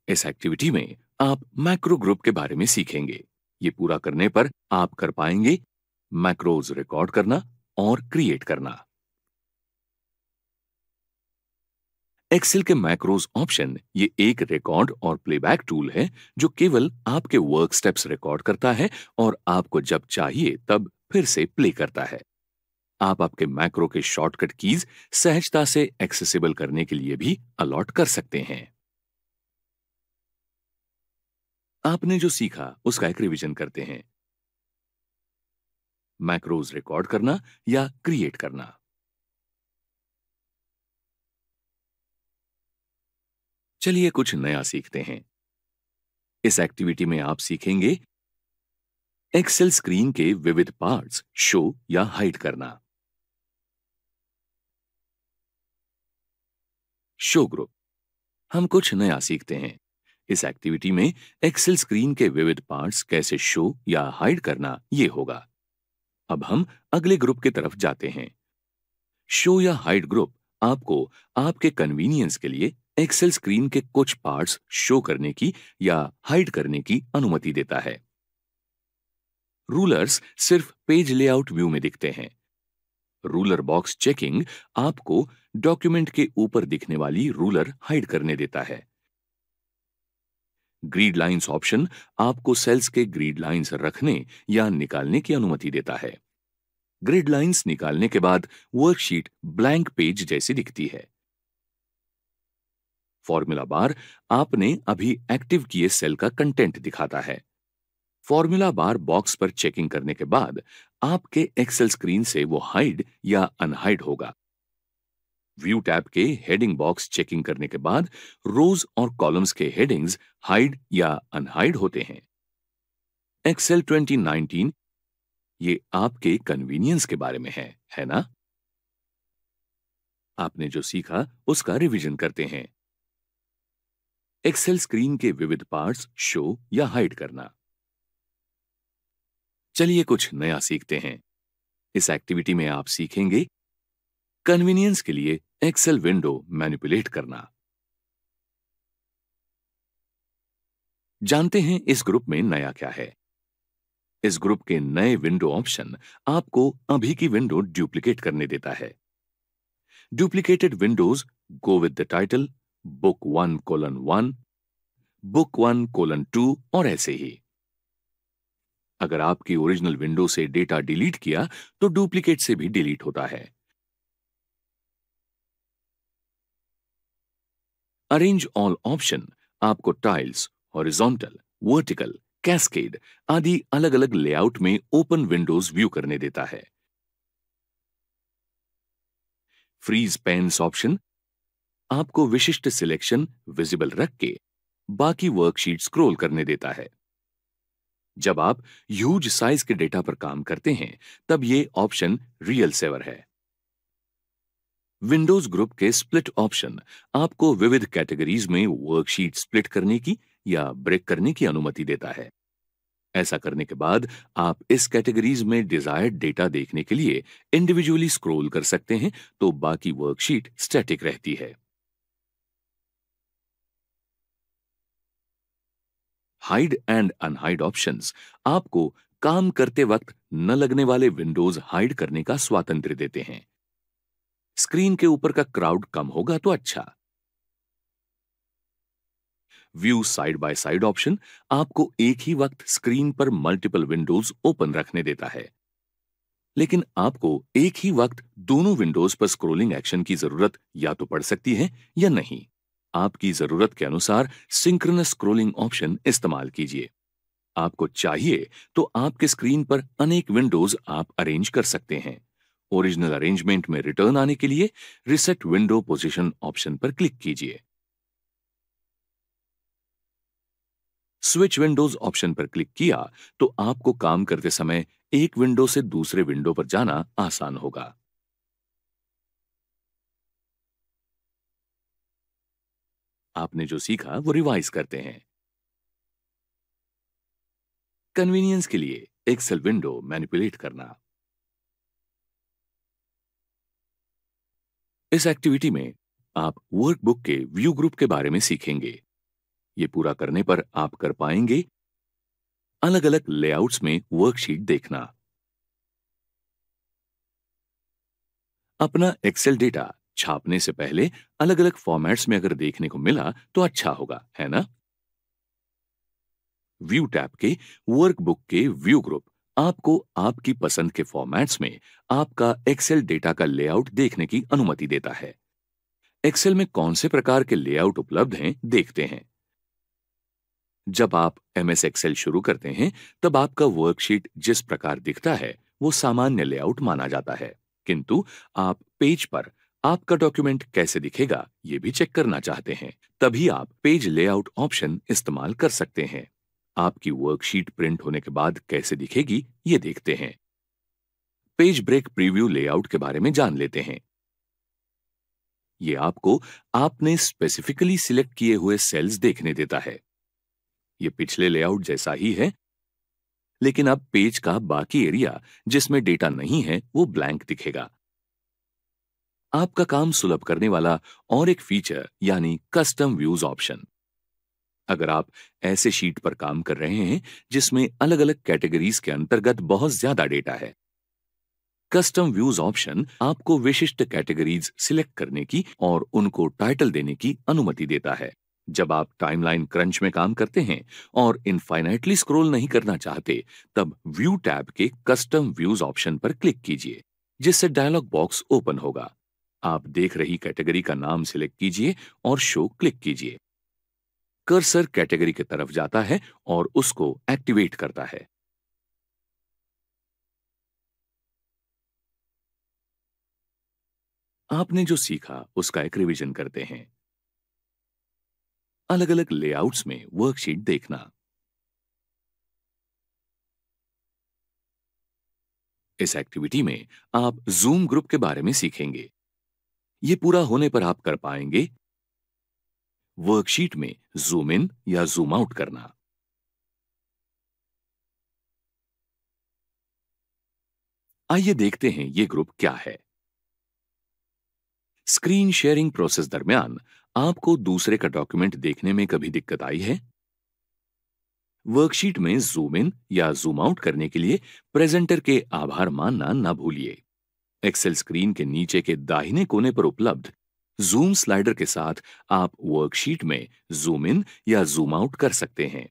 इस एक्टिविटी में आप मैक्रो ग्रुप के बारे में सीखेंगे। ये पूरा करने पर आप कर पाएंगे मैक्रोज रिकॉर्ड करना और क्रिएट करना। एक्सेल के मैक्रोज ऑप्शन ये एक रिकॉर्ड और प्लेबैक टूल है जो केवल आपके वर्क स्टेप्स रिकॉर्ड करता है और आपको जब चाहिए तब फिर से प्ले करता है। आप आपके मैक्रो के शॉर्टकट कीज सहजता से एक्सेसिबल करने के लिए भी अलॉट कर सकते हैं। आपने जो सीखा उसका एक रिवीजन करते हैं। मैक्रोज रिकॉर्ड करना या क्रिएट करना। चलिए कुछ नया सीखते हैं। इस एक्टिविटी में आप सीखेंगे एक्सेल स्क्रीन के विविध पार्ट्स शो या हाइड करना। Show group. हम कुछ नया सीखते हैं। इस एक्टिविटी में एक्सेल स्क्रीन के विविध पार्ट्स कैसे शो या हाइड करना ये होगा। अब हम अगले ग्रुप की तरफ जाते हैं। शो या हाइड ग्रुप आपको आपके कन्वीनियंस के लिए एक्सेल स्क्रीन के कुछ पार्ट्स शो करने की या हाइड करने की अनुमति देता है। रूलर्स सिर्फ पेज लेआउट व्यू में दिखते हैं। रूलर बॉक्स चेकिंग आपको डॉक्यूमेंट के ऊपर दिखने वाली रूलर हाइड करने देता है। ग्रिड लाइंस ऑप्शन आपको सेल्स के ग्रिड लाइंस रखने या निकालने की अनुमति देता है। ग्रिड लाइंस निकालने के बाद वर्कशीट ब्लैंक पेज जैसी दिखती है। फॉर्मूला बार आपने अभी एक्टिव किए सेल का कंटेंट दिखाता है। फॉर्मूला बार बॉक्स पर चेकिंग करने के बाद आपके एक्सेल स्क्रीन से वो हाइड या अनहाइड होगा। व्यू टैब के हेडिंग बॉक्स चेकिंग करने के बाद रोज और कॉलम्स के हेडिंग्स हाइड या अनहाइड होते हैं। एक्सेल 2019 ये आपके कन्वीनियंस के बारे में है ना? आपने जो सीखा उसका रिवीजन करते हैं। एक्सेल स्क्रीन के विविध पार्ट्स शो या हाइड करना। चलिए कुछ नया सीखते हैं। इस एक्टिविटी में आप सीखेंगे कन्वीनियंस के लिए एक्सेल विंडो मैनिपुलेट करना। जानते हैं इस ग्रुप में नया क्या है। इस ग्रुप के नए विंडो ऑप्शन आपको अभी की विंडो डुप्लीकेट करने देता है। Duplicated Windows go with the title book 1:1, book 1:2 और ऐसे ही। अगर आपकी ओरिजिनल विंडो से डेटा डिलीट किया तो डुप्लीकेट से भी डिलीट होता है। अरेंज ऑल ऑप्शन आपको टाइल्स, हॉरिजॉन्टल, वर्टिकल, कैस्केड आदि अलग अलग लेआउट में ओपन विंडोज व्यू करने देता है। फ्रीज पेन्स ऑप्शन आपको विशिष्ट सिलेक्शन विजिबल रख के बाकी वर्कशीट स्क्रॉल करने देता है। जब आप ह्यूज साइज के डेटा पर काम करते हैं तब ये ऑप्शन रियल सेवर है। विंडोज ग्रुप के स्प्लिट ऑप्शन आपको विविध कैटेगरीज में वर्कशीट स्प्लिट करने की या ब्रेक करने की अनुमति देता है। ऐसा करने के बाद आप इस कैटेगरीज में डिजायर्ड डेटा देखने के लिए इंडिविजुअली स्क्रॉल कर सकते हैं तो बाकी वर्कशीट स्टैटिक रहती है। हाइड एंड अनहाइड ऑप्शंस आपको काम करते वक्त न लगने वाले विंडोज हाइड करने का स्वातंत्र्य देते हैं। स्क्रीन के ऊपर का क्राउड कम होगा तो अच्छा। View side by side option आपको एक ही वक्त स्क्रीन पर मल्टीपल विंडोज ओपन रखने देता है, लेकिन आपको एक ही वक्त दोनों विंडोज पर स्क्रोलिंग एक्शन की जरूरत या तो पड़ सकती है या नहीं। आपकी जरूरत के अनुसार सिंक्रोनस स्क्रोलिंग ऑप्शन इस्तेमाल कीजिए। आपको चाहिए तो आपके स्क्रीन पर अनेक विंडोज आप अरेंज कर सकते हैं। ओरिजिनल अरेंजमेंट में रिटर्न आने के लिए रिसेट विंडो पोजीशन ऑप्शन पर क्लिक कीजिए। स्विच विंडोज ऑप्शन पर क्लिक किया तो आपको काम करते समय एक विंडो से दूसरे विंडो पर जाना आसान होगा। आपने जो सीखा वो रिवाइज करते हैं। कन्वीनियंस के लिए एक्सेल विंडो मैनिपुलेट करना। इस एक्टिविटी में आप वर्कबुक के व्यू ग्रुप के बारे में सीखेंगे। ये पूरा करने पर आप कर पाएंगे अलग अलग लेआउट्स में वर्कशीट देखना, अपना एक्सेल डेटा छापने से पहले अलग अलग फॉर्मेट्स में अगर देखने को मिला तो अच्छा होगा, है ना? व्यू टैब के वर्कबुक के व्यू ग्रुप आपको आपकी पसंद के फॉर्मेट्स में आपका एक्सेल डेटा का लेआउट देखने की अनुमति देता है। एक्सेल में कौन से प्रकार के लेआउट उपलब्ध हैं देखते हैं। जब आप एमएस एक्सेल शुरू करते हैं तब आपका वर्कशीट जिस प्रकार दिखता है वो सामान्य लेआउट माना जाता है, किंतु आप पेज पर आपका डॉक्यूमेंट कैसे दिखेगा ये भी चेक करना चाहते हैं, तभी आप पेज लेआउट ऑप्शन इस्तेमाल कर सकते हैं। आपकी वर्कशीट प्रिंट होने के बाद कैसे दिखेगी ये देखते हैं। पेज ब्रेक प्रीव्यू लेआउट के बारे में जान लेते हैं। ये आपको आपने स्पेसिफिकली सिलेक्ट किए हुए सेल्स देखने देता है। ये पिछले लेआउट जैसा ही है, लेकिन अब पेज का बाकी एरिया जिसमें डेटा नहीं है वो ब्लैंक दिखेगा। आपका काम सुलभ करने वाला और एक फीचर यानी कस्टम व्यूज ऑप्शन। अगर आप ऐसे शीट पर काम कर रहे हैं जिसमें अलग अलग कैटेगरीज के अंतर्गत बहुत ज्यादा डेटा है, कस्टम व्यूज ऑप्शन आपको विशिष्ट कैटेगरीज सिलेक्ट करने की और उनको टाइटल देने की अनुमति देता है। जब आप टाइमलाइन क्रंच में काम करते हैं और इनफाइनाइटली स्क्रॉल नहीं करना चाहते, तब व्यू टैब के कस्टम व्यूज ऑप्शन पर क्लिक कीजिए, जिससे डायलॉग बॉक्स ओपन होगा। आप देख रही कैटेगरी का नाम सिलेक्ट कीजिए और शो क्लिक कीजिए। कर्सर कैटेगरी की तरफ जाता है और उसको एक्टिवेट करता है। आपने जो सीखा उसका एक रिवीजन करते हैं। अलग अलग लेआउट्स में वर्कशीट देखना। इस एक्टिविटी में आप जूम ग्रुप के बारे में सीखेंगे। ये पूरा होने पर आप कर पाएंगे वर्कशीट में जूम इन या जूम आउट करना। आइए देखते हैं ये ग्रुप क्या है। स्क्रीन शेयरिंग प्रोसेस दरमियान आपको दूसरे का डॉक्यूमेंट देखने में कभी दिक्कत आई है? वर्कशीट में जूम इन या जूम आउट करने के लिए प्रेजेंटर के आभार मानना ना भूलिए। एक्सेल स्क्रीन के नीचे के दाहिने कोने पर उपलब्ध जूम स्लाइडर के साथ आप वर्कशीट में जूम इन या जूम आउट कर सकते हैं,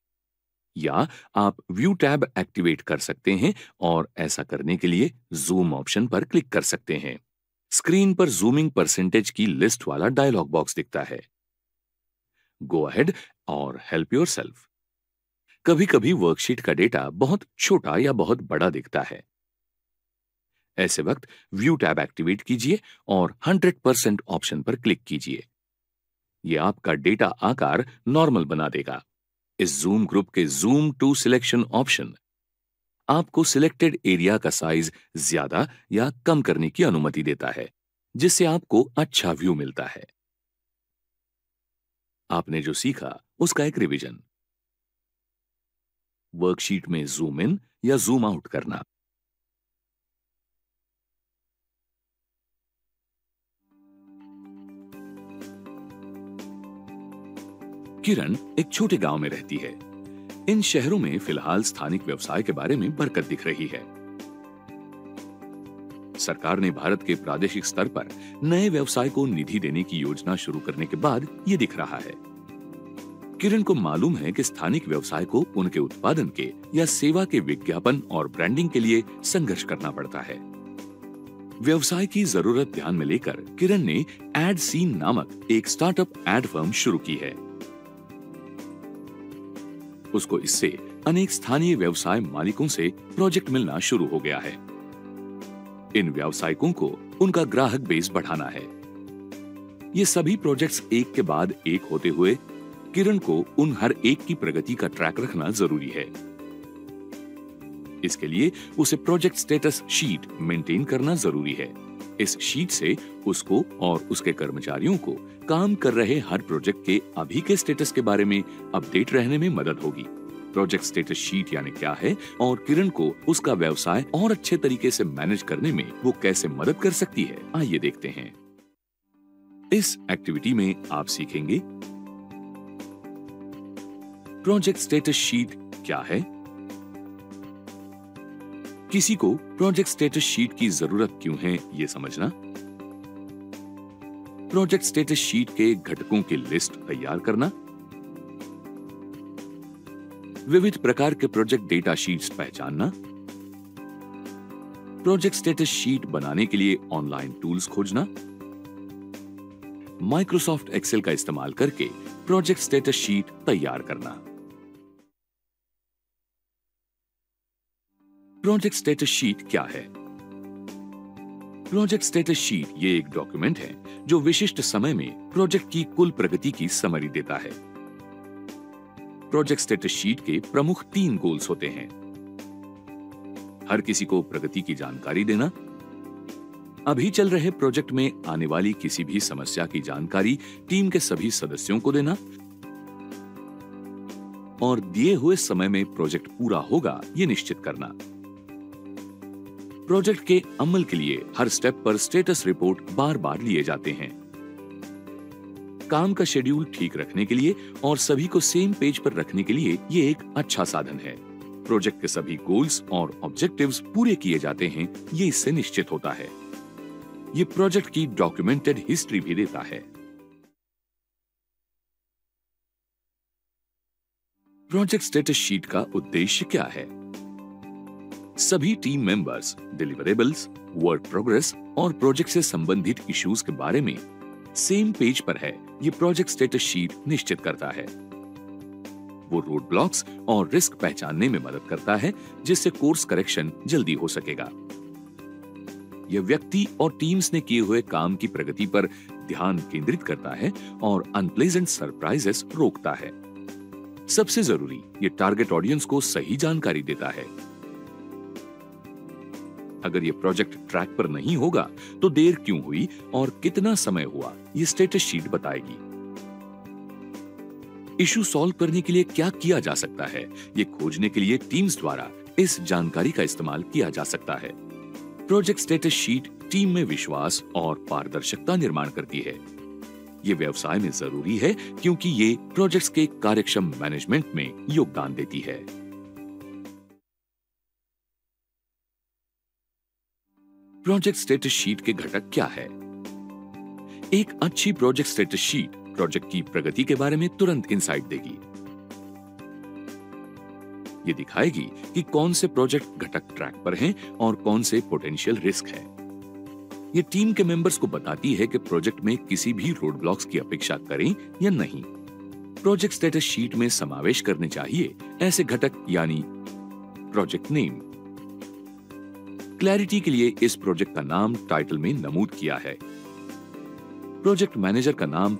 या आप व्यू टैब एक्टिवेट कर सकते हैं और ऐसा करने के लिए जूम ऑप्शन पर क्लिक कर सकते हैं। स्क्रीन पर जूमिंग परसेंटेज की लिस्ट वाला डायलॉग बॉक्स दिखता है। गो अहेड और हेल्प योरसेल्फ। कभी कभी वर्कशीट का डेटा बहुत छोटा या बहुत बड़ा दिखता है। ऐसे वक्त व्यू टैब एक्टिवेट कीजिए और 100% ऑप्शन पर क्लिक कीजिए। यह आपका डेटा आकार नॉर्मल बना देगा। इस जूम ग्रुप के जूम टू सिलेक्शन ऑप्शन आपको सिलेक्टेड एरिया का साइज ज्यादा या कम करने की अनुमति देता है, जिससे आपको अच्छा व्यू मिलता है। आपने जो सीखा उसका एक रिवीजन। वर्कशीट में जूम इन या जूम आउट करना। किरण एक छोटे गांव में रहती है। इन शहरों में फिलहाल स्थानिक व्यवसाय के बारे में बरकत दिख रही है। सरकार ने भारत के प्रादेशिक स्तर पर नए व्यवसाय को निधि देने की योजना शुरू करने के बाद ये दिख रहा है। किरण को मालूम है कि स्थानिक व्यवसाय को उनके उत्पादन के या सेवा के विज्ञापन और ब्रांडिंग के लिए संघर्ष करना पड़ता है। व्यवसाय की जरूरत ध्यान में लेकर किरण ने एड सीन नामक एक स्टार्टअप एड फर्म शुरू की है। उसको इससे अनेक स्थानीय व्यवसाय मालिकों से प्रोजेक्ट मिलना शुरू हो गया है। इन व्यावसायिकों को उनका ग्राहक बेस बढ़ाना है। ये सभी प्रोजेक्ट्स एक के बाद एक होते हुए किरण को उन हर एक की प्रगति का ट्रैक रखना जरूरी है। इसके लिए उसे प्रोजेक्ट स्टेटस शीट मेंटेन करना जरूरी है। इस शीट से उसको और उसके कर्मचारियों को काम कर रहे हर प्रोजेक्ट के अभी के स्टेटस के बारे में अपडेट रहने में मदद होगी। प्रोजेक्ट स्टेटस शीट यानी क्या है और किरण को उसका व्यवसाय और अच्छे तरीके से मैनेज करने में वो कैसे मदद कर सकती है, आइए देखते हैं। इस एक्टिविटी में आप सीखेंगे प्रोजेक्ट स्टेटस शीट क्या है? किसी को प्रोजेक्ट स्टेटस शीट की जरूरत क्यों है, ये समझना। प्रोजेक्ट स्टेटस शीट के घटकों की लिस्ट तैयार करना। विविध प्रकार के प्रोजेक्ट डेटा शीट्स पहचानना। प्रोजेक्ट स्टेटस शीट बनाने के लिए ऑनलाइन टूल्स खोजना। माइक्रोसॉफ्ट एक्सेल का इस्तेमाल करके प्रोजेक्ट स्टेटस शीट तैयार करना। प्रोजेक्ट स्टेटस शीट क्या है? प्रोजेक्ट स्टेटस शीट ये एक डॉक्यूमेंट है जो विशिष्ट समय में प्रोजेक्ट की कुल प्रगति की समरी देता है। प्रोजेक्ट स्टेटस शीट के प्रमुख 3 गोल्स होते हैं। हर किसी को प्रगति की जानकारी देना, अभी चल रहे प्रोजेक्ट में आने वाली किसी भी समस्या की जानकारी टीम के सभी सदस्यों को देना, और दिए हुए समय में प्रोजेक्ट पूरा होगा ये निश्चित करना। प्रोजेक्ट के अमल के लिए हर स्टेप पर स्टेटस रिपोर्ट बार बार लिए जाते हैं। काम का शेड्यूल ठीक रखने के लिए और सभी को सेम पेज पर रखने के लिए ये एक अच्छा साधन है। प्रोजेक्ट के सभी गोल्स और ऑब्जेक्टिव्स पूरे किए जाते हैं, ये इससे निश्चित होता है। ये प्रोजेक्ट की डॉक्यूमेंटेड हिस्ट्री भी देता है। प्रोजेक्ट स्टेटस शीट का उद्देश्य क्या है? सभी team members deliverables, work progress और प्रोजेक्ट से संबंधित इश्यूज के बारे में सेम पेज पर है, ये प्रोजेक्ट स्टेटस शीट निश्चित करता है। वो रोड ब्लॉक्स और रिस्क पहचानने में मदद करता है, जिससे कोर्स करेक्शन जल्दी हो सकेगा। यह व्यक्ति और टीम्स ने किए हुए काम की प्रगति पर ध्यान केंद्रित करता है और अनप्लेजेंट सरप्राइजेस रोकता है। सबसे जरूरी, ये टारगेट ऑडियंस को सही जानकारी देता है। अगर ये प्रोजेक्ट ट्रैक पर नहीं होगा तो देर क्यों हुई और कितना समय हुआ, ये स्टेटस शीट बताएगी। इशू सॉल्व करने के लिए क्या किया जा सकता है, ये खोजने के लिए टीम्स द्वारा इस जानकारी का इस्तेमाल किया जा सकता है। प्रोजेक्ट स्टेटस शीट टीम में विश्वास और पारदर्शिता निर्माण करती है। ये व्यवसाय में जरूरी है क्योंकि ये प्रोजेक्ट्स के कार्यक्षम मैनेजमेंट में योगदान देती है। प्रोजेक्ट स्टेटस शीट के घटक क्या है? एक अच्छी प्रोजेक्ट स्टेटस शीट प्रोजेक्ट की प्रगति के बारे में तुरंत इंसाइट देगी। ये दिखाएगी कि कौन से प्रोजेक्ट घटक ट्रैक पर हैं और कौन से पोटेंशियल रिस्क है। ये टीम के मेंबर्स को बताती है कि प्रोजेक्ट में किसी भी रोड ब्लॉक्स की अपेक्षा करें या नहीं। प्रोजेक्ट स्टेटस शीट में समावेश करने चाहिए ऐसे घटक, यानी प्रोजेक्ट नेम। क्लैरिटी के लिए इस प्रोजेक्ट का नाम टाइटल में नमूद किया है। प्रोजेक्ट मैनेजर का नाम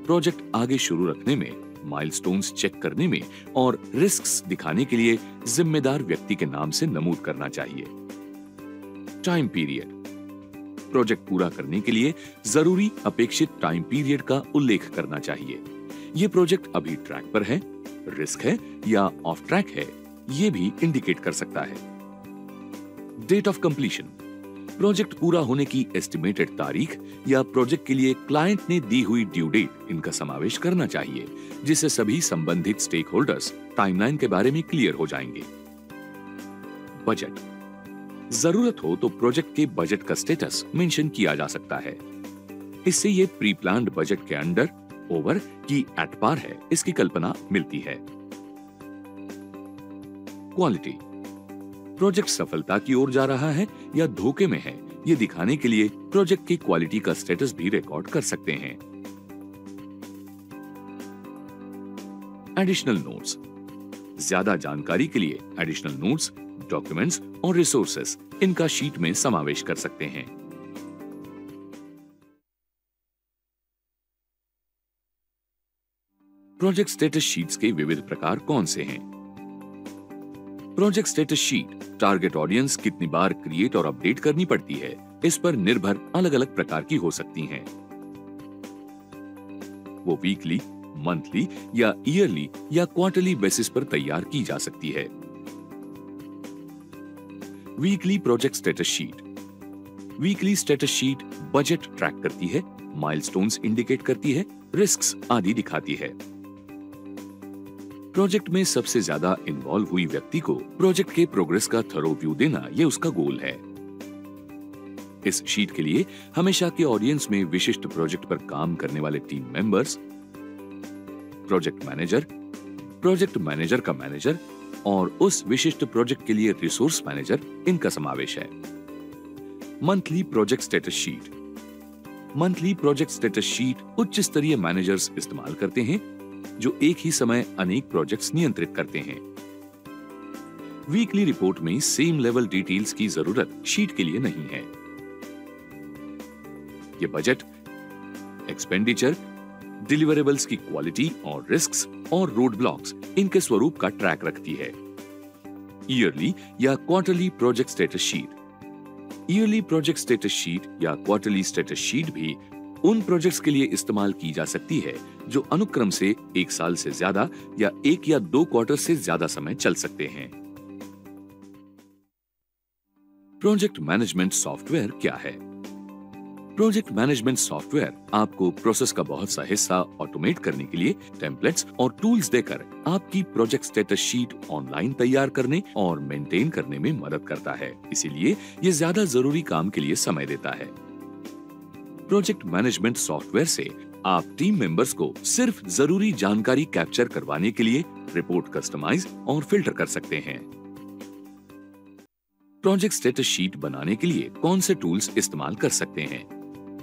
प्रोजेक्ट आगे शुरू रखने में, माइलस्टोन्स चेक करने में और रिस्क्स दिखाने के लिए जिम्मेदार व्यक्ति के नाम से नमूद करना चाहिए। टाइम पीरियड, प्रोजेक्ट पूरा करने के लिए जरूरी अपेक्षित टाइम पीरियड का उल्लेख करना चाहिए। यह प्रोजेक्ट अभी ट्रैक पर है, रिस्क है या ऑफ ट्रैक है, यह भी इंडिकेट कर सकता है। डेट ऑफ कंप्लीशन, प्रोजेक्ट पूरा होने की एस्टिमेटेड तारीख या प्रोजेक्ट के लिए क्लाइंट ने दी हुई ड्यू डेट, इनका समावेश करना चाहिए, जिससे सभी संबंधित स्टेक होल्डर्स टाइमलाइन के बारे में क्लियर हो जाएंगे। बजट, जरूरत हो तो प्रोजेक्ट के बजट का स्टेटस मेंशन किया जा सकता है। इससे ये प्री प्लान्ड बजट के अंडर, ओवर की एट पार है, इसकी कल्पना मिलती है। क्वालिटी, प्रोजेक्ट सफलता की ओर जा रहा है या धोखे में है, ये दिखाने के लिए प्रोजेक्ट की क्वालिटी का स्टेटस भी रिकॉर्ड कर सकते हैं। एडिशनल नोट्स, ज्यादा जानकारी के लिए एडिशनल नोट्स, डॉक्यूमेंट्स और रिसोर्सेस, इनका शीट में समावेश कर सकते हैं। प्रोजेक्ट स्टेटस शीट्स के विविध प्रकार कौन से हैं? Project status sheet target audience कितनी बार क्रिएट और अपडेट करनी पड़ती है, इस पर निर्भर अलग अलग प्रकार की हो सकती हैं। वो वीकली, मंथली या ईयरली या क्वार्टरली बेसिस पर तैयार की जा सकती है। Weekly project status sheet, weekly status sheet budget track करती है, माइलस्टोन्स इंडिकेट करती है, रिस्क्स आदि दिखाती है। प्रोजेक्ट में सबसे ज्यादा इन्वॉल्व हुई व्यक्ति को प्रोजेक्ट के प्रोग्रेस का थरो व्यू देना ये उसका गोल है। इस शीट के लिए हमेशा के ऑडियंस में विशिष्ट प्रोजेक्ट पर काम करने वाले टीम मेंबर्स, प्रोजेक्ट मैनेजर का मैनेजर और उस विशिष्ट प्रोजेक्ट के लिए रिसोर्स मैनेजर, इनका समावेश है। Monthly project status sheet. Monthly project status sheet उच्च स्तरीय मैनेजर्स इस्तेमाल करते हैं जो एक ही समय अनेक प्रोजेक्ट्स नियंत्रित करते हैं। वीकली रिपोर्ट में सेम लेवल डिटेल्स की जरूरत शीट के लिए नहीं है। ये बजट, एक्सपेंडिचर, डिलीवरेबल्स की क्वालिटी और रिस्क्स और रोड ब्लॉक्स, इनके स्वरूप का ट्रैक रखती है। ईयरली या quarterly project status sheet. Yearly project status sheet या क्वार्टरली स्टेटस शीट भी उन प्रोजेक्ट्स के लिए इस्तेमाल की जा सकती है जो अनुक्रम से 1 साल से ज्यादा या 1 या 2 क्वार्टर से ज्यादा समय चल सकते हैं। प्रोजेक्ट मैनेजमेंट सॉफ्टवेयर क्या है? प्रोजेक्ट मैनेजमेंट सॉफ्टवेयर आपको प्रोसेस का बहुत सा हिस्सा ऑटोमेट करने के लिए टेम्पलेट्स और टूल्स देकर आपकी प्रोजेक्ट स्टेटस शीट ऑनलाइन तैयार करने और मेंटेन करने में मदद करता है। इसीलिए ये ज्यादा जरूरी काम के लिए समय देता है। प्रोजेक्ट मैनेजमेंट सॉफ्टवेयर से आप टीम मेंबर्स को सिर्फ जरूरी जानकारी कैप्चर करवाने के लिए रिपोर्ट कस्टमाइज और फिल्टर कर सकते हैं। प्रोजेक्ट स्टेटस शीट बनाने के लिए कौन से टूल्स इस्तेमाल कर सकते हैं?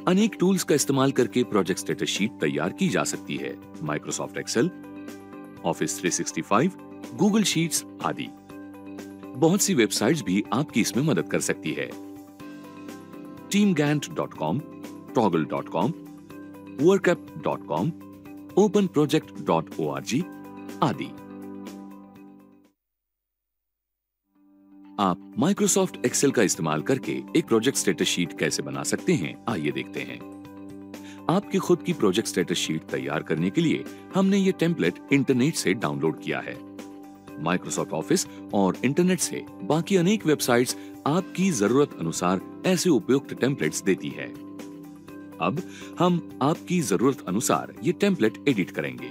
अनेक टूल्स का इस्तेमाल करके प्रोजेक्ट स्टेटस शीट तैयार की जा सकती है। Microsoft Excel, office 365, Google Sheets आदि। बहुत सी वेबसाइट्स भी आपकी इसमें मदद कर सकती है। teamgant.com, toggle.com, workup.com, openproject.org आदि। आप माइक्रोसॉफ्ट एक्सेल का इस्तेमाल करके एक प्रोजेक्ट स्टेटस शीट कैसे बना सकते हैं, आइए देखते हैं। आपकी खुद की प्रोजेक्ट स्टेटस शीट तैयार करने के लिए हमने ये टेम्पलेट इंटरनेट से डाउनलोड किया है। माइक्रोसॉफ्ट ऑफिस और इंटरनेट से बाकी अनेक वेबसाइट्स आपकी जरूरत अनुसार ऐसे उपयुक्त टेम्पलेट्स देती है। अब हम आपकी जरूरत अनुसार ये टेम्पलेट एडिट करेंगे।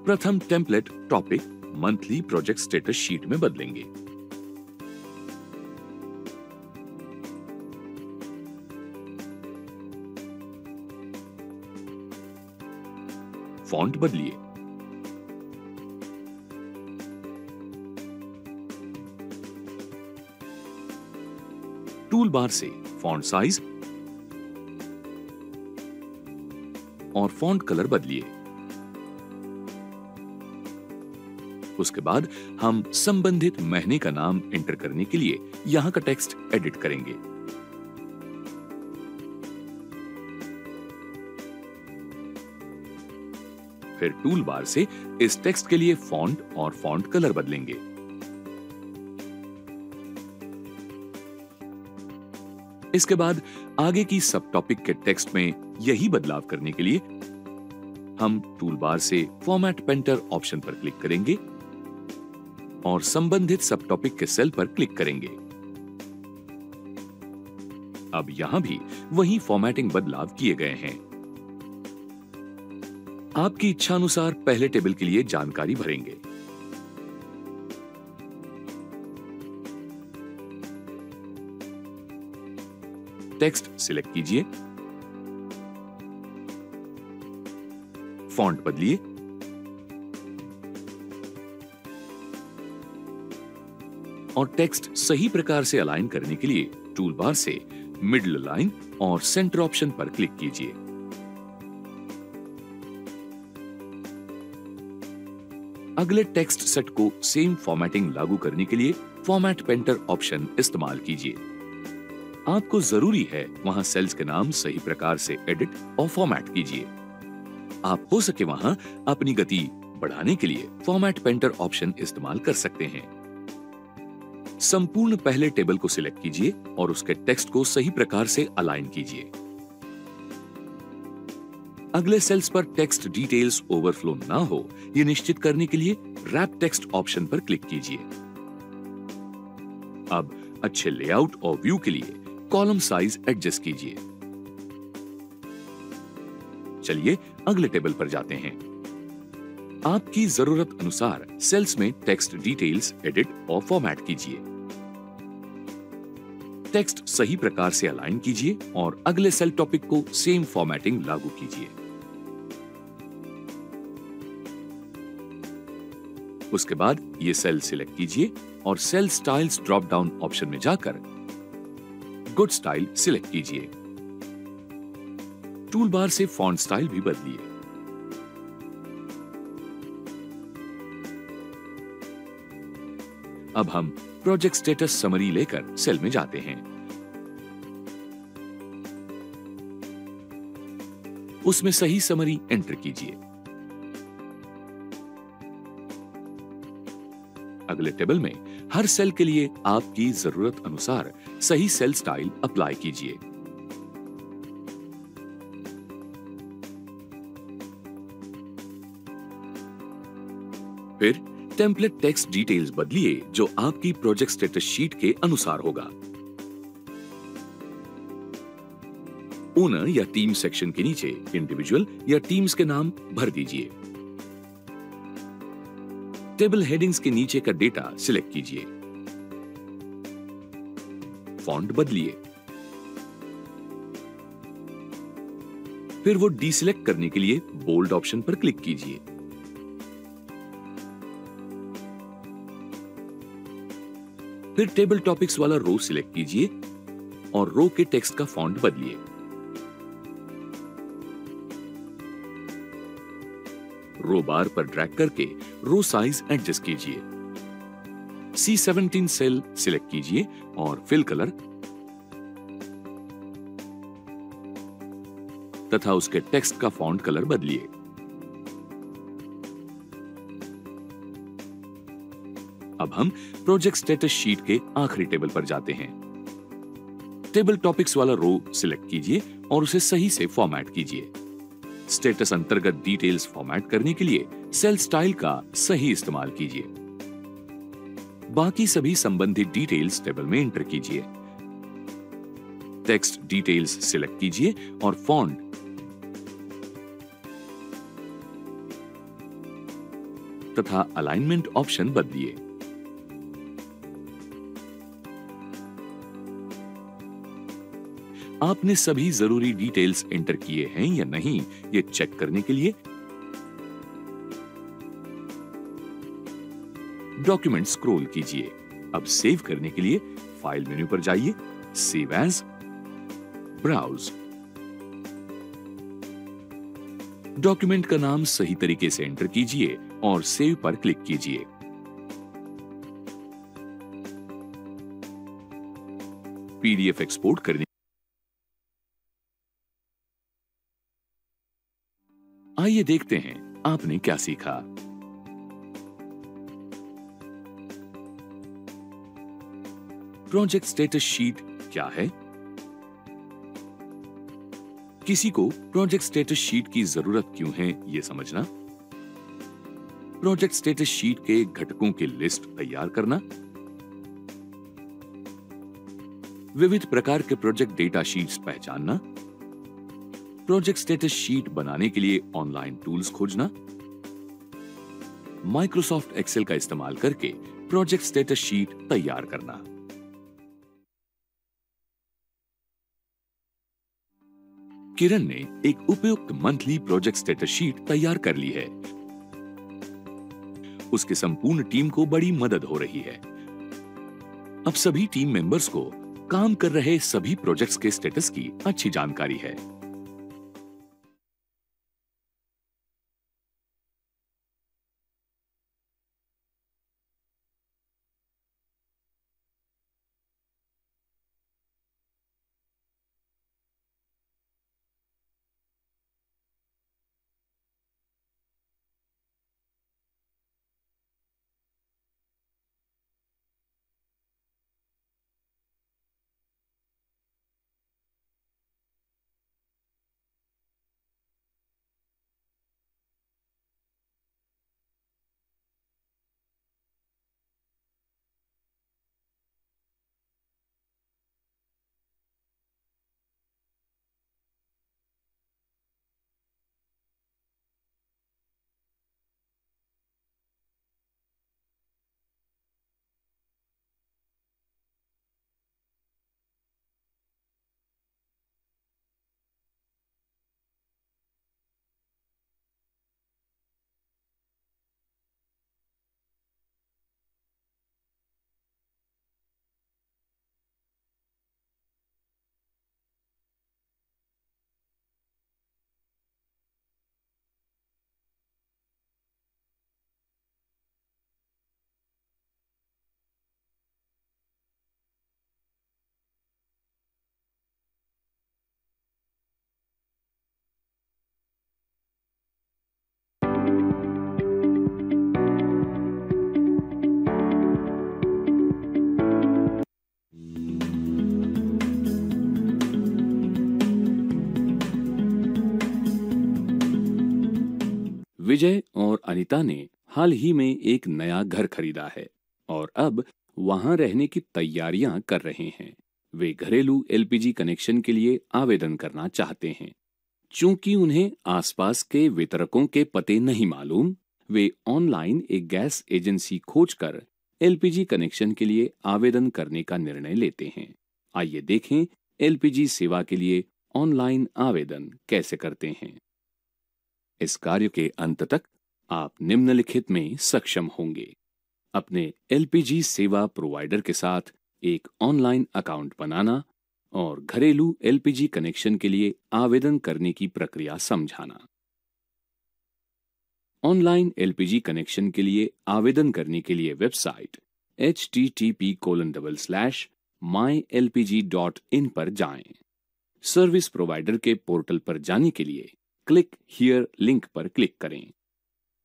प्रथम template topic monthly project status sheet में बदलेंगे। फॉन्ट बदलिए। टूल बार से फॉन्ट साइज और फॉन्ट कलर बदलिए। उसके बाद हम संबंधित महीने का नाम एंटर करने के लिए यहां का टेक्स्ट एडिट करेंगे। फिर टूल बार से इस टेक्स्ट के लिए फॉन्ट और फॉन्ट कलर बदलेंगे। इसके बाद आगे की सब टॉपिक के टेक्स्ट में यही बदलाव करने के लिए हम टूल बार से फॉर्मेट पेंटर ऑप्शन पर क्लिक करेंगे और संबंधित सब टॉपिक के सेल पर क्लिक करेंगे। अब यहां भी वही फॉर्मेटिंग बदलाव किए गए हैं। आपकी इच्छा अनुसार पहले टेबल के लिए जानकारी भरेंगे। टेक्स्ट सिलेक्ट कीजिए, फॉन्ट बदलिए, और टेक्स्ट सही प्रकार से अलाइन करने के लिए टूल बार से मिडल अलाइन और सेंटर ऑप्शन पर क्लिक कीजिए। अगले टेक्स्ट सेट को सेम फॉर्मेटिंग लागू करने के लिए फॉर्मेट पेंटर ऑप्शन इस्तेमाल कीजिए। आपको जरूरी है वहां सेल्स के नाम सही प्रकार से एडिट और फॉर्मेट कीजिए। आप हो सके वहां अपनी गति बढ़ाने के लिए फॉर्मेट पेंटर ऑप्शन इस्तेमाल कर सकते हैं। संपूर्ण पहले टेबल को सिलेक्ट कीजिए और उसके टेक्स्ट को सही प्रकार से अलाइन कीजिए। अगले सेल्स पर टेक्स्ट डिटेल्स ओवरफ्लो ना हो, यह निश्चित करने के लिए रैप टेक्स्ट ऑप्शन पर क्लिक कीजिए। अब अच्छे लेआउट और व्यू के लिए कॉलम साइज एडजस्ट कीजिए। चलिए अगले टेबल पर जाते हैं। आपकी जरूरत अनुसार सेल्स में टेक्स्ट डिटेल्स एडिट और फॉर्मेट कीजिए। टेक्स्ट सही प्रकार से अलाइन कीजिए और अगले सेल टॉपिक को सेम फॉर्मेटिंग लागू कीजिए। उसके बाद ये सेल सिलेक्ट कीजिए और cell styles drop down option में जाकर गुड स्टाइल सिलेक्ट कीजिए। टूल बार से फॉन्ट स्टाइल भी बदलिए। अब हम प्रोजेक्ट स्टेटस समरी लेकर सेल में जाते हैं। उसमें सही समरी एंटर कीजिए। अगले टेबल में हर सेल के लिए आपकी जरूरत अनुसार सही सेल स्टाइल अप्लाई कीजिए। फिर टेम्पलेट टेक्स्ट डिटेल्स बदलिए जो आपकी प्रोजेक्ट स्टेटस शीट के अनुसार होगा। ओनर या टीम सेक्शन के नीचे इंडिविजुअल या टीम्स के नाम भर दीजिए। टेबल हेडिंग्स के नीचे का डेटा सिलेक्ट कीजिए। फॉन्ट बदलिए। फिर वो डीसिलेक्ट करने के लिए बोल्ड ऑप्शन पर क्लिक कीजिए। फिर टेबल टॉपिक्स वाला रो सिलेक्ट कीजिए और रो के टेक्स्ट का फॉन्ट बदलिए। रो बार पर ड्रैग करके रो साइज एडजस्ट कीजिए। C17 सेल सिलेक्ट कीजिए और फिल कलर तथा उसके टेक्स्ट का फॉन्ट कलर बदलिए। अब हम प्रोजेक्ट स्टेटस शीट के आखिरी टेबल पर जाते हैं। टेबल टॉपिक्स वाला रो सिलेक्ट कीजिए और उसे सही से फॉर्मेट कीजिए। स्टेटस अंतर्गत डिटेल्स फॉर्मेट करने के लिए सेल स्टाइल का सही इस्तेमाल कीजिए। बाकी सभी संबंधित डिटेल्स टेबल में एंटर कीजिए। टेक्स्ट डिटेल्स सिलेक्ट कीजिए और फॉन्ट तथा अलाइनमेंट ऑप्शन बदलिए। आपने सभी जरूरी डिटेल्स एंटर किए हैं या नहीं, ये चेक करने के लिए डॉक्यूमेंट स्क्रॉल कीजिए। अब सेव करने के लिए फाइल मेन्यू पर जाइए, सेव एज, ब्राउज। डॉक्यूमेंट का नाम सही तरीके से एंटर कीजिए और सेव पर क्लिक कीजिए। पीडीएफ एक्सपोर्ट करने आइए देखते हैं आपने क्या सीखा। प्रोजेक्ट स्टेटस शीट क्या है? किसी को प्रोजेक्ट स्टेटस शीट की जरूरत क्यों है, यह समझना। प्रोजेक्ट स्टेटस शीट के घटकों की लिस्ट तैयार करना। विविध प्रकार के प्रोजेक्ट डेटा शीट्स पहचानना। प्रोजेक्ट स्टेटस शीट बनाने के लिए ऑनलाइन टूल्स खोजना। माइक्रोसॉफ्ट एक्सेल का इस्तेमाल करके प्रोजेक्ट स्टेटस शीट तैयार करना। किरण ने एक उपयुक्त मंथली प्रोजेक्ट स्टेटस शीट तैयार कर ली है। उसके संपूर्ण टीम को बड़ी मदद हो रही है। अब सभी टीम मेंबर्स को काम कर रहे सभी प्रोजेक्ट्स के स्टेटस की अच्छी जानकारी है। विजय और अनीता ने हाल ही में एक नया घर खरीदा है और अब वहां रहने की तैयारियां कर रहे हैं। वे घरेलू एलपीजी कनेक्शन के लिए आवेदन करना चाहते हैं। चूंकि उन्हें आसपास के वितरकों के पते नहीं मालूम, वे ऑनलाइन एक गैस एजेंसी खोजकर एलपीजी कनेक्शन के लिए आवेदन करने का निर्णय लेते हैं। आइए देखें एलपीजी सेवा के लिए ऑनलाइन आवेदन कैसे करते हैं। इस कार्य के अंत तक आप निम्नलिखित में सक्षम होंगे: अपने एलपीजी सेवा प्रोवाइडर के साथ एक ऑनलाइन अकाउंट बनाना और घरेलू एलपीजी कनेक्शन के लिए आवेदन करने की प्रक्रिया समझाना। ऑनलाइन एलपीजी कनेक्शन के लिए आवेदन करने के लिए वेबसाइट http://mylpg.in पर जाएं। सर्विस प्रोवाइडर के पोर्टल पर जाने के लिए क्लिक हियर लिंक पर क्लिक करें।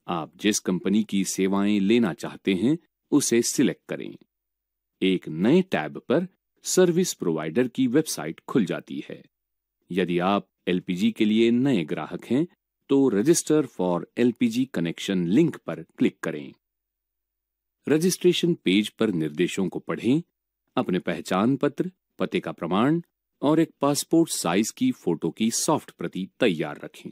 आप जिस कंपनी की सेवाएं लेना चाहते हैं उसे सिलेक्ट करें। एक नए टैब पर सर्विस प्रोवाइडर की वेबसाइट खुल जाती है। यदि आप एलपीजी के लिए नए ग्राहक हैं तो register for LPG connection link पर क्लिक करें। रजिस्ट्रेशन पेज पर निर्देशों को पढ़ें, अपने पहचान पत्र, पते का प्रमाण और एक पासपोर्ट साइज की फोटो की सॉफ्ट प्रति तैयार रखें।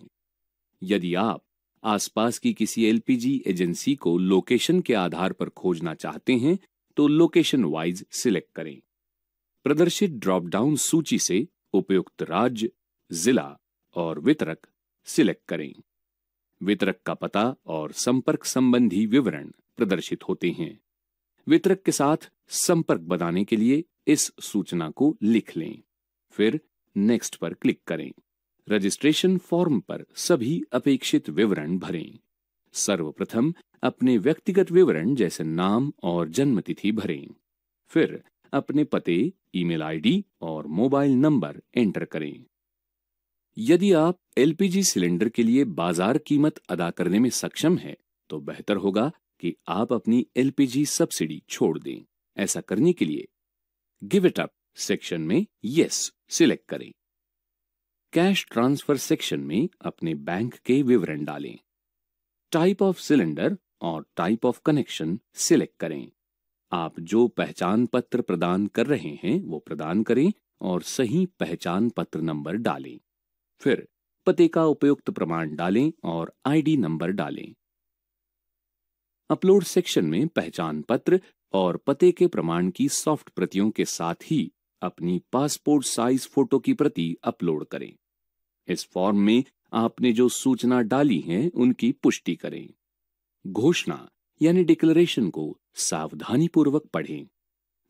यदि आप आसपास की किसी एलपीजी एजेंसी को लोकेशन के आधार पर खोजना चाहते हैं तो लोकेशन वाइज सिलेक्ट करें। प्रदर्शित ड्रॉप डाउन सूची से उपयुक्त राज्य, जिला और वितरक सिलेक्ट करें। वितरक का पता और संपर्क संबंधी विवरण प्रदर्शित होते हैं। वितरक के साथ संपर्क बनाने के लिए इस सूचना को लिख लें। फिर नेक्स्ट पर क्लिक करें। रजिस्ट्रेशन फॉर्म पर सभी अपेक्षित विवरण भरें। सर्वप्रथम अपने व्यक्तिगत विवरण जैसे नाम और जन्मतिथि भरें। फिर अपने पते, ईमेल आईडी और मोबाइल नंबर एंटर करें। यदि आप एलपीजी सिलेंडर के लिए बाजार कीमत अदा करने में सक्षम हैं, तो बेहतर होगा कि आप अपनी एलपीजी सब्सिडी छोड़ दें। ऐसा करने के लिए गिव इट अप सेक्शन में यस सिलेक्ट करें। कैश ट्रांसफर सेक्शन में अपने बैंक के विवरण डालें। टाइप ऑफ सिलेंडर और टाइप ऑफ कनेक्शन सिलेक्ट करें। आप जो पहचान पत्र प्रदान कर रहे हैं वो प्रदान करें और सही पहचान पत्र नंबर डालें। फिर पते का उपयुक्त प्रमाण डालें और आईडी नंबर डालें। अपलोड सेक्शन में पहचान पत्र और पते के प्रमाण की सॉफ्ट प्रतियों के साथ ही अपनी पासपोर्ट साइज फोटो की प्रति अपलोड करें। इस फॉर्म में आपने जो सूचना डाली है उनकी पुष्टि करें। घोषणा यानी डिक्लेरेशन को सावधानी पूर्वक पढ़ें।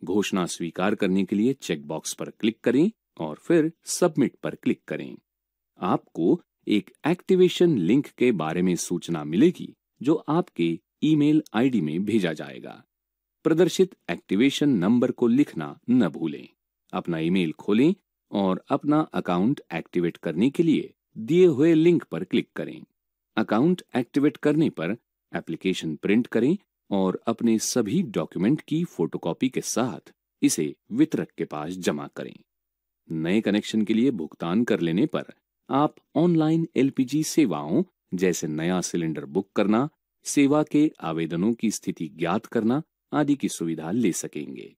घोषणा स्वीकार करने के लिए चेकबॉक्स पर क्लिक करें और फिर सबमिट पर क्लिक करें। आपको एक एक्टिवेशन लिंक के बारे में सूचना मिलेगी जो आपके ईमेल आईडी में भेजा जाएगा। प्रदर्शित एक्टिवेशन नंबर को लिखना न भूलें। अपना ईमेल खोलें और अपना अकाउंट एक्टिवेट करने के लिए दिए हुए लिंक पर क्लिक करें। अकाउंट एक्टिवेट करने पर एप्लीकेशन प्रिंट करें और अपने सभी डॉक्यूमेंट की फोटोकॉपी के साथ इसे वितरक के पास जमा करें। नए कनेक्शन के लिए भुगतान कर लेने पर आप ऑनलाइन एलपीजी सेवाओं जैसे नया सिलेंडर बुक करना, सेवा के आवेदनों की स्थिति ज्ञात करना आदि की सुविधा ले सकेंगे।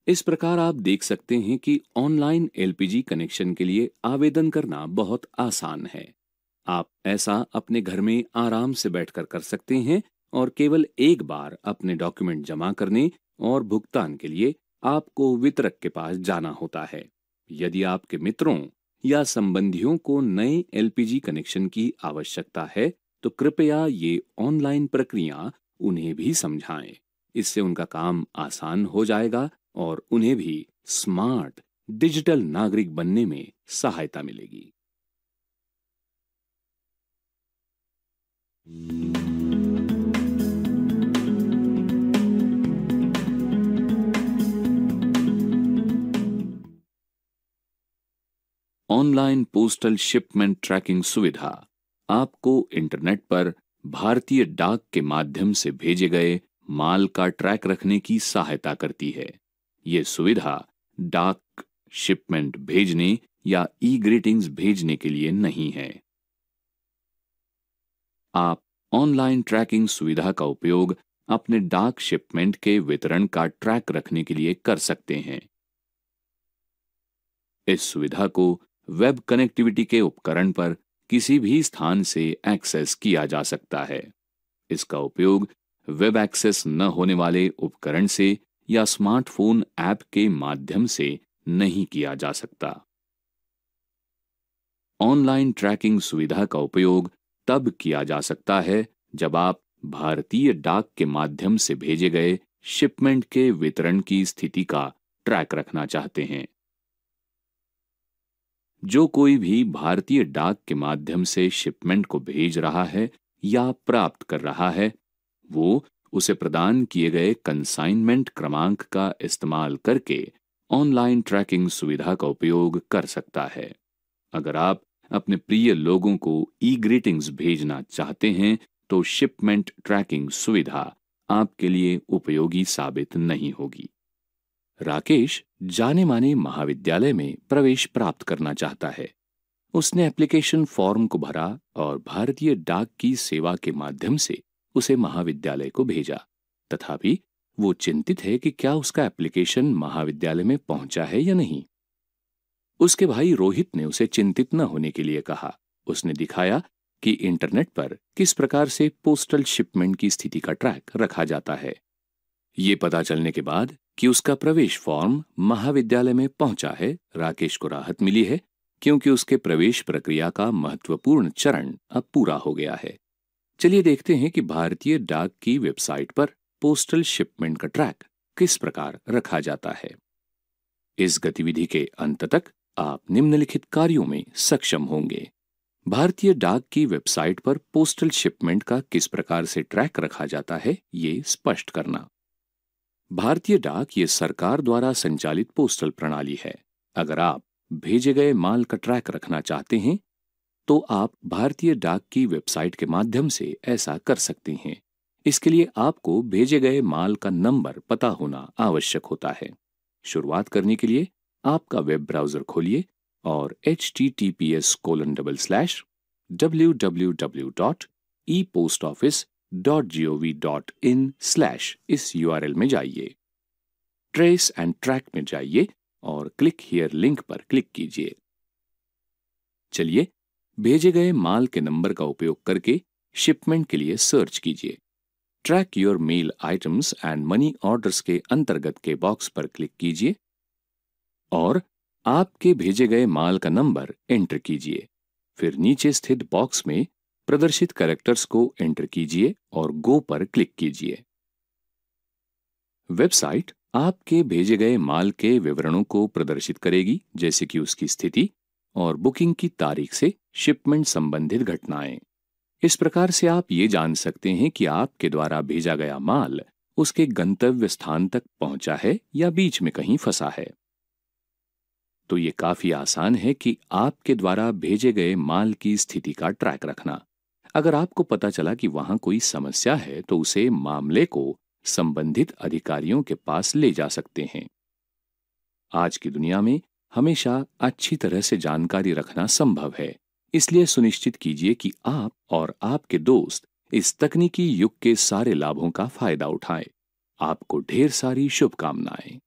इस प्रकार आप देख सकते हैं कि ऑनलाइन एलपीजी कनेक्शन के लिए आवेदन करना बहुत आसान है। आप ऐसा अपने घर में आराम से बैठकर कर सकते हैं और केवल एक बार अपने डॉक्यूमेंट जमा करने और भुगतान के लिए आपको वितरक के पास जाना होता है। यदि आपके मित्रों या संबंधियों को नए एलपीजी कनेक्शन की आवश्यकता है तो कृपया ये ऑनलाइन प्रक्रिया उन्हें भी समझाएं। इससे उनका काम आसान हो जाएगा और उन्हें भी स्मार्ट डिजिटल नागरिक बनने में सहायता मिलेगी। ऑनलाइन पोस्टल शिपमेंट ट्रैकिंग सुविधा आपको इंटरनेट पर भारतीय डाक के माध्यम से भेजे गए माल का ट्रैक रखने की सहायता करती है। ये सुविधा डाक शिपमेंट भेजने या ई ग्रीटिंग्स भेजने के लिए नहीं है। आप ऑनलाइन ट्रैकिंग सुविधा का उपयोग अपने डाक शिपमेंट के वितरण का ट्रैक रखने के लिए कर सकते हैं। इस सुविधा को वेब कनेक्टिविटी के उपकरण पर किसी भी स्थान से एक्सेस किया जा सकता है। इसका उपयोग वेब एक्सेस न होने वाले उपकरण से या स्मार्टफोन ऐप के माध्यम से नहीं किया जा सकता। ऑनलाइन ट्रैकिंग सुविधा का उपयोग तब किया जा सकता है जब आप भारतीय डाक के माध्यम से भेजे गए शिपमेंट के वितरण की स्थिति का ट्रैक रखना चाहते हैं। जो कोई भी भारतीय डाक के माध्यम से शिपमेंट को भेज रहा है या प्राप्त कर रहा है, वो उसे प्रदान किए गए कंसाइनमेंट क्रमांक का इस्तेमाल करके ऑनलाइन ट्रैकिंग सुविधा का उपयोग कर सकता है। अगर आप अपने प्रिय लोगों को ई ग्रीटिंग्स भेजना चाहते हैं तो शिपमेंट ट्रैकिंग सुविधा आपके लिए उपयोगी साबित नहीं होगी। राकेश जाने माने महाविद्यालय में प्रवेश प्राप्त करना चाहता है। उसने एप्लीकेशन फॉर्म को भरा और भारतीय डाक की सेवा के माध्यम से उसे महाविद्यालय को भेजा। तथापि वो चिंतित है कि क्या उसका एप्लीकेशन महाविद्यालय में पहुंचा है या नहीं। उसके भाई रोहित ने उसे चिंतित न होने के लिए कहा। उसने दिखाया कि इंटरनेट पर किस प्रकार से पोस्टल शिपमेंट की स्थिति का ट्रैक रखा जाता है। ये पता चलने के बाद कि उसका प्रवेश फॉर्म महाविद्यालय में पहुंचा है, राकेश को राहत मिली है, क्योंकि उसके प्रवेश प्रक्रिया का महत्वपूर्ण चरण अब पूरा हो गया है। चलिए देखते हैं कि भारतीय डाक की वेबसाइट पर पोस्टल शिपमेंट का ट्रैक किस प्रकार रखा जाता है। इस गतिविधि के अंत तक आप निम्नलिखित कार्यों में सक्षम होंगे। भारतीय डाक की वेबसाइट पर पोस्टल शिपमेंट का किस प्रकार से ट्रैक रखा जाता है, ये स्पष्ट करना। भारतीय डाक ये सरकार द्वारा संचालित पोस्टल प्रणाली है। अगर आप भेजे गए माल का ट्रैक रखना चाहते हैं तो आप भारतीय डाक की वेबसाइट के माध्यम से ऐसा कर सकते हैं। इसके लिए आपको भेजे गए माल का नंबर पता होना आवश्यक होता है। शुरुआत करने के लिए आपका वेब ब्राउजर खोलिए और https://www.epostoffice.gov.in/ इस URL में जाइए। ट्रेस एंड ट्रैक में जाइए और क्लिक हियर लिंक पर क्लिक कीजिए। चलिए भेजे गए माल के नंबर का उपयोग करके शिपमेंट के लिए सर्च कीजिए। Track your mail items and money orders के अंतर्गत के बॉक्स पर क्लिक कीजिए और आपके भेजे गए माल का नंबर एंटर कीजिए। फिर नीचे स्थित बॉक्स में प्रदर्शित कैरेक्टर्स को एंटर कीजिए और गो पर क्लिक कीजिए। वेबसाइट आपके भेजे गए माल के विवरणों को प्रदर्शित करेगी, जैसे कि उसकी स्थिति और बुकिंग की तारीख से शिपमेंट संबंधित घटनाएं। इस प्रकार से आप ये जान सकते हैं कि आपके द्वारा भेजा गया माल उसके गंतव्य स्थान तक पहुंचा है या बीच में कहीं फंसा है। तो ये काफी आसान है कि आपके द्वारा भेजे गए माल की स्थिति का ट्रैक रखना। अगर आपको पता चला कि वहां कोई समस्या है तो उसे मामले को संबंधित अधिकारियों के पास ले जा सकते हैं। आज की दुनिया में हमेशा अच्छी तरह से जानकारी रखना संभव है, इसलिए सुनिश्चित कीजिए कि आप और आपके दोस्त इस तकनीकी युग के सारे लाभों का फायदा उठाएं। आपको ढेर सारी शुभकामनाएं।